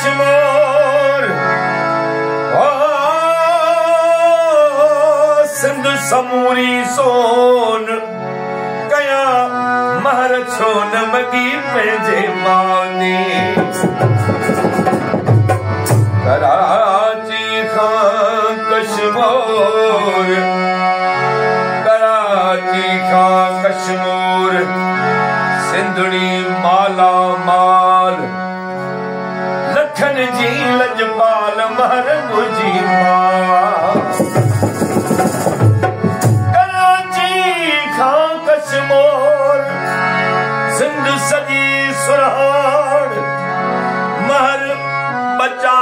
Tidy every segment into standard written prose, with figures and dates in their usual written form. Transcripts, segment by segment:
कश्मीर सिंध समूरी सोन कया महर छो न मगी पंहिंजे मानी कराची खां कश्मीर कराची खां कश्मीर सिंधड़ी माला माल लखन जी लजपाल महर मुझी मां कराची खां कश्मीर सिंध सजी सुरहाड़ महर बचा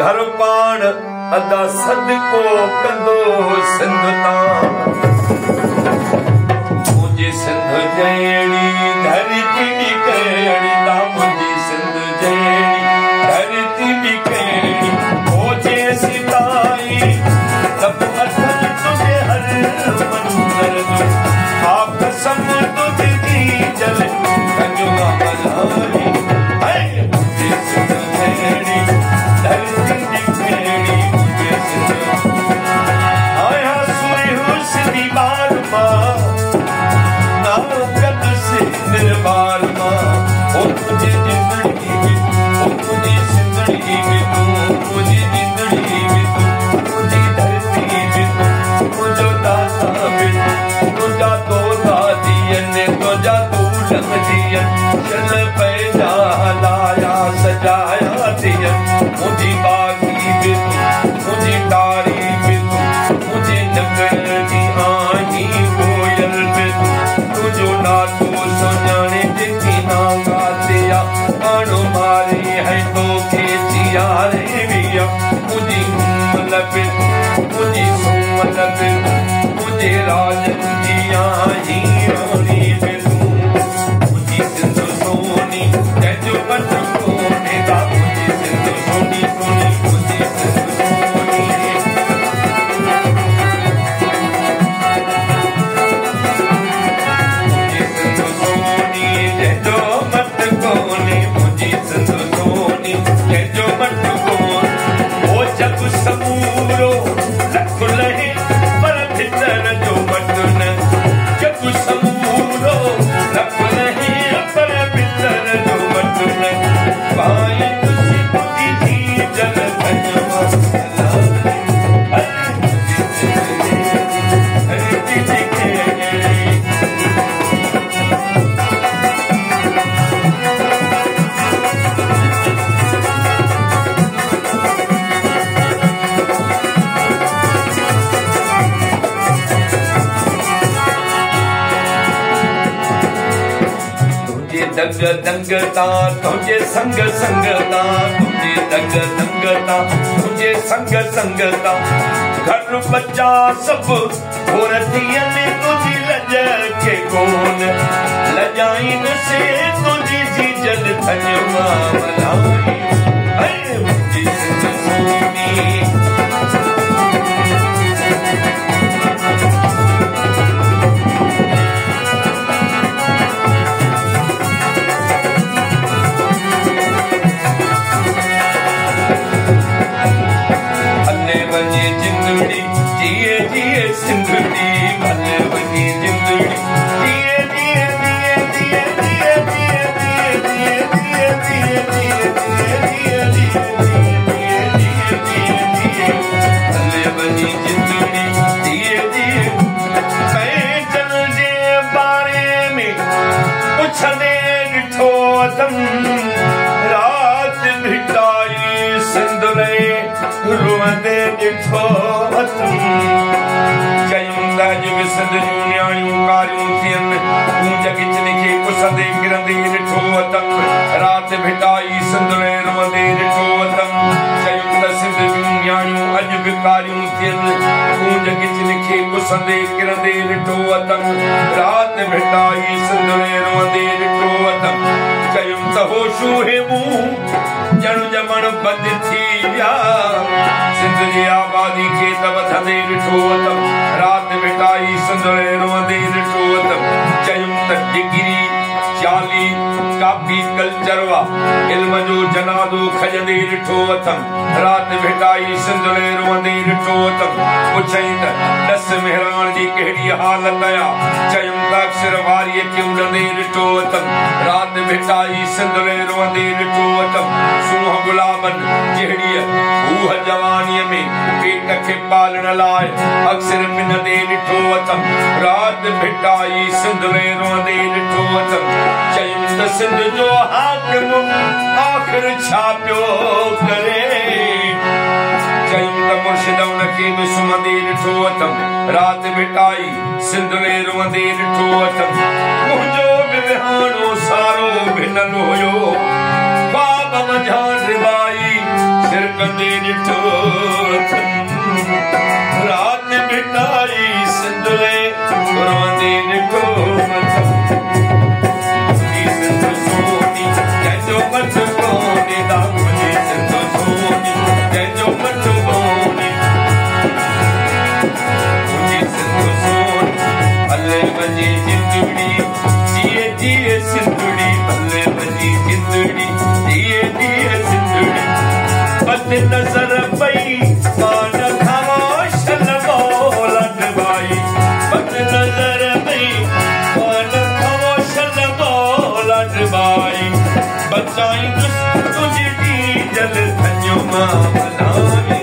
घर पाण अदा सदको कंदो सिंध तां मुझे सिंध जहिड़ी धरती भी कहिड़ी ता मुझी सिंध जहिड़ी धरती भी कहिड़ी खोजे सिताई तब असल तुझे हर मंज़र जो आ कसम तुझी जल कंजुआ मल्हारी है मुझे सिंध जहिड़ी धरती भी कहिड़ी मुझे सिंध आया सुई हुस्नी बार मां नाकद से निर्बार मां ओ तुझे जिंदगी में ओ तुझे जिंदगी में तू मुझे जिंदगी में तू मुझे धरती में तू मुझो दाता में तुझा तो दादियन तुझा तू लग दियन चल पैदा लाया सजाया दियन मुझे बागी में तू मुझे तारी में तू मुझे नगर की आही कोयल में तू तुझो नातो सुनाने देखी ना गातिया अणु मारी है तो खेचिया रे बिया मुझे मलब मुझे सुमलब मुझे राजन जिया ही रानी में तू मुझे सिंधु सोनी तेजो बट कोने दा मुझे सिंधु सोनी सोनी मुझे सिंधु सोनी समूरो लख लहे पर भीतर जो मटन जब समूरो लख लहे पर भीतर जो मटन पाए तुझी बुद्धि जल कजवा दग दंगता तुझे संग संगता तुझे दग दंगता तुझे संग संगता घर बच्चा सब औरतिया में तुझी लज के कौन लजाइन से तुझी जी जल थजमा मलाई है मुझी सिंध सोनी जिए जिए सिंधड़ी भले बनी जिंदड़ी जिए जिए जिए जिए जिए जिए जिए जिए जिए जिए जिए जिए जिए भले बनी जिंदड़ी जिए जिए मैं चल जे बारे में पुछने ॾिठो अथम रात भिटाई सिंध में रुअंदे ॾिठो अथम चयूं त अॼु सिंध जूं न्याणियूं कारियूं थियनि तूं जगिचनि खे पुसंदे किरंदे ॾिठो अथम रात भिटाई सिंध में रुअंदे ॾिठो अथम चयूं त सिंध जूं न्याणियूं अॼु बि कारियूं थियनि तूं जगिचनि खे पुसंदे किरंदे ॾिठो अथम रात भिटाई सिंध में रुअंदे ॾिठो अथम चयूं त होशूं हेमूं ॼण ॼमण बंदि थी विया सिंध जी आबादी खे त वधंदे ॾिठो अथम रात भिटाई सिंध में रुअंदे ॾिठो अथम चयूं त डिग्री चाली कापी कल्चर वा इल्म जो जनादो खजंदे ॾिठो अथम रात भेटाई सिंधले रोंदे ॾिठो अथम पुछई त दस मेहरान जी कहिड़ी हालत आ चयुम त अक्सर वारीअ खे उॾंदे ॾिठो अथम रात भेटाई सिंधले रोंदे ॾिठो अथम सूंह गुलाबन जहिड़ीअ हूअ जवानीअ में पेट खे पालण लाइ अक्सर मिनंदे ॾिठो अथम रात भेटाई सिंधले रोंदे ॾिठो अथम चयुम त सिंध जो हाकिम आख़िर छा पियो करे चयुम त मुर्शिद उनखे बि सुम्हंदे ॾिठो अथम रात भेटाई सिंधले रोंदे ॾिठो अथम मुंहिंजो बि विहाणो सारो भिनल हुयो ख्वाब मंझां रिबाई सिर कंदे ॾिठो अथम रात भेटाई सिंधले रोंदे ॾिठो अथम नजर पई मान खामोश बोल भाई बद नजर पई मान खामोश बोल भाई बचाई तुझी जल धन्यो मां बनावे